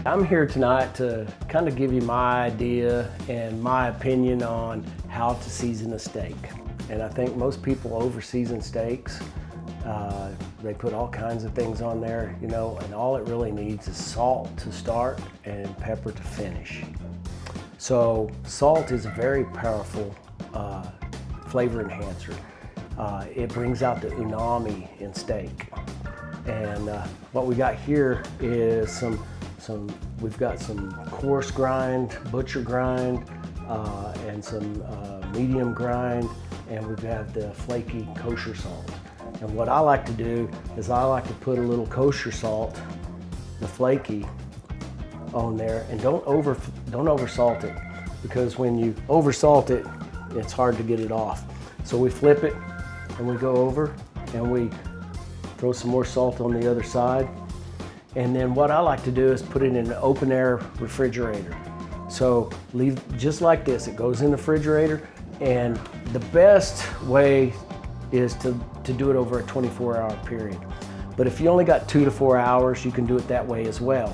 I'm here tonight to kind of give you my idea and my opinion on how to season a steak. And I think most people over-season steaks. They put all kinds of things on there, you know, and all it really needs is salt to start and pepper to finish. So salt is a very powerful flavor enhancer. It brings out the umami in steak. And what we got here is we've got some coarse grind, butcher grind, and some medium grind, and we've got the flaky kosher salt. And what I like to do is I like to put a little kosher salt, the flaky, on there, and don't over salt it, because when you over salt it, it's hard to get it off. So we flip it and we go over and we throw some more salt on the other side. And then what I like to do is put it in an open air refrigerator. So leave just like this, it goes in the refrigerator, and the best way is to do it over a 24-hour period. But if you only got 2 to 4 hours, you can do it that way as well.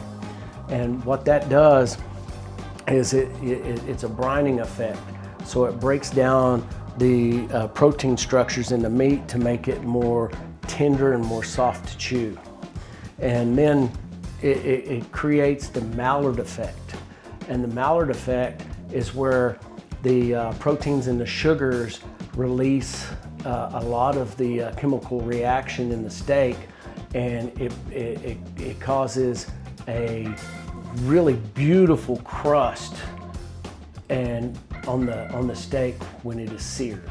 And what that does is it's a brining effect. So it breaks down the protein structures in the meat to make it more tender and more soft to chew. And then it creates the Maillard effect. And the Maillard effect is where the proteins and the sugars release a lot of the chemical reaction in the steak, and it causes a really beautiful crust and on the steak when it is seared.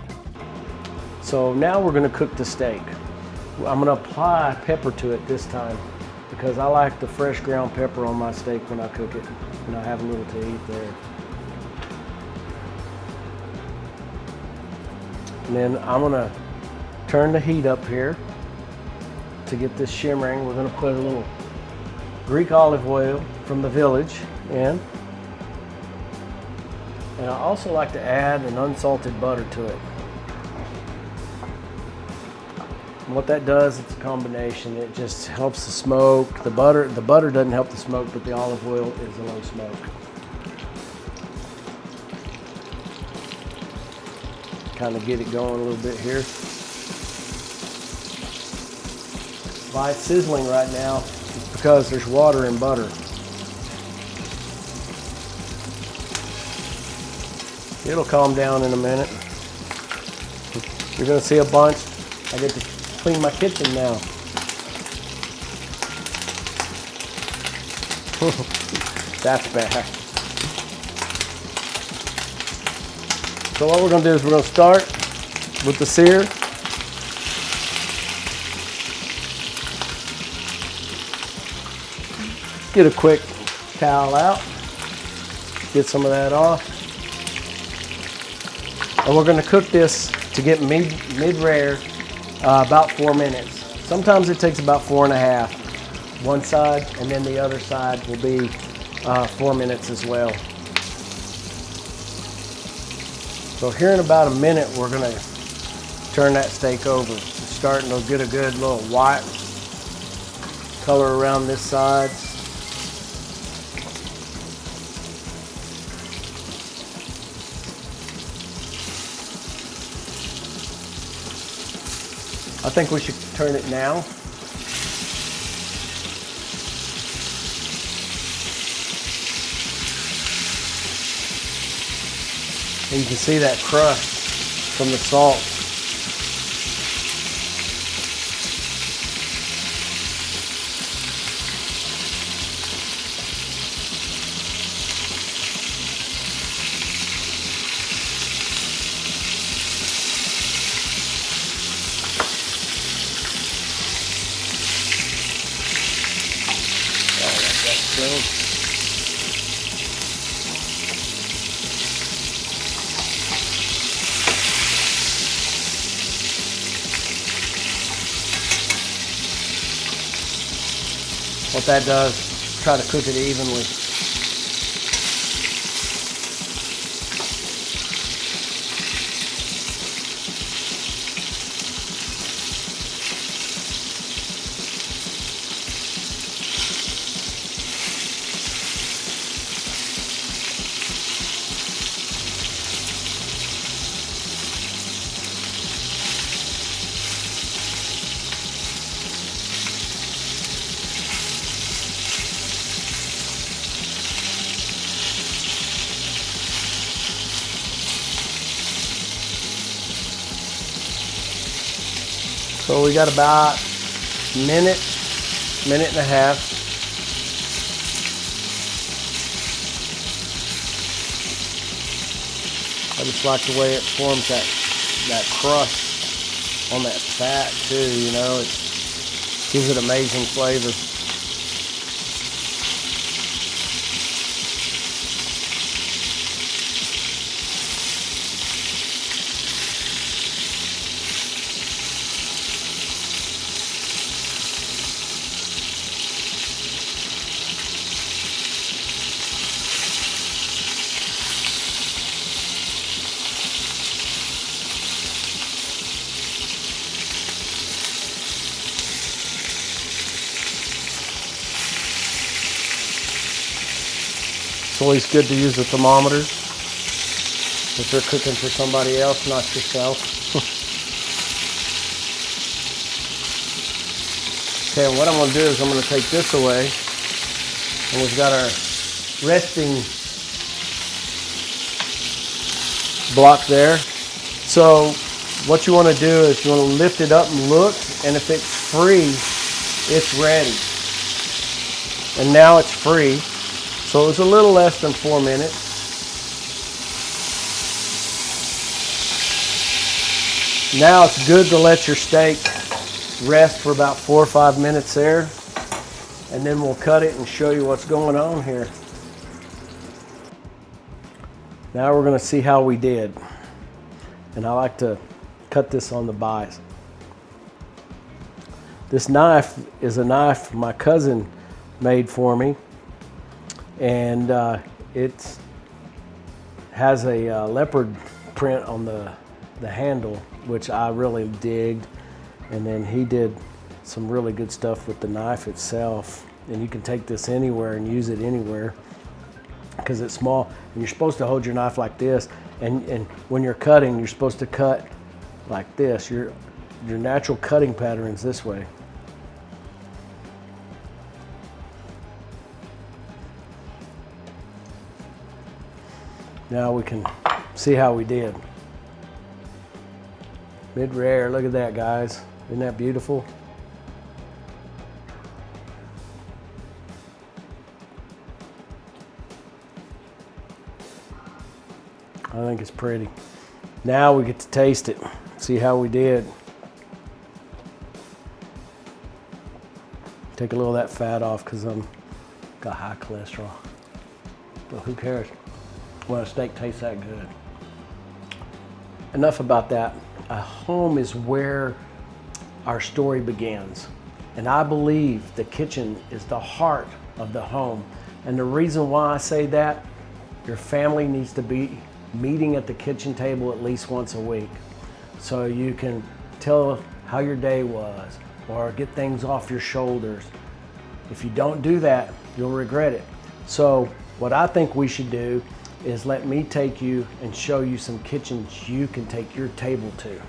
So now we're going to cook the steak. I'm going to apply pepper to it this time because I like the fresh ground pepper on my steak when I cook it, and I have a little to eat there. And then I'm gonna turn the heat up here to get this shimmering. We're gonna put a little Greek olive oil from the village in. And I also like to add an unsalted butter to it. And what that does, it's a combination. It just helps the smoke. The butter doesn't help the smoke, but the olive oil is a low smoke. Kind of get it going a little bit here. Why it's sizzling right now is because there's water and butter. It'll calm down in a minute. You're gonna see a bunch. I get to clean my kitchen now. That's bad. So what we're going to do is we're going to start with the sear. Get a quick towel out. Get some of that off. And we're going to cook this to get mid-rare about 4 minutes. Sometimes it takes about 4.5. One side, and then the other side will be 4 minutes as well. So here in about a minute, we're gonna turn that steak over. It's starting to get a good little white color around this side. I think we should turn it now. And you can see that crust from the salt. What that does, try to cook it evenly. So we got about minute and a half. I just like the way it forms that crust on that fat too, you know, it gives it amazing flavor. It's always good to use the thermometer if you're cooking for somebody else, not yourself. Okay, and what I'm going to do is I'm going to take this away, and we've got our resting block there. So what you want to do is you want to lift it up and look, and if it's free, it's ready. And now it's free. So it was a little less than 4 minutes. Now it's good to let your steak rest for about 4 or 5 minutes there, and then we'll cut it and show you what's going on here. Now we're going to see how we did. And I like to cut this on the bias. This knife is a knife my cousin made for me, and it has a leopard print on the handle, which I really digged. And then he did some really good stuff with the knife itself, and you can take this anywhere and use it anywhere because it's small, and you're supposed to hold your knife like this, and when you're cutting, you're supposed to cut like this. Your natural cutting pattern is this way. Now we can see how we did. Mid-rare, look at that, guys. Isn't that beautiful? I think it's pretty. Now we get to taste it, see how we did. Take a little of that fat off because I'm got high cholesterol. But who cares when a steak tastes that good? Enough about that. A home is where our story begins. And I believe the kitchen is the heart of the home. And the reason why I say that, your family needs to be meeting at the kitchen table at least once a week. So you can tell how your day was or get things off your shoulders. If you don't do that, you'll regret it. So what I think we should do is let me take you and show you some kitchens you can take your table to.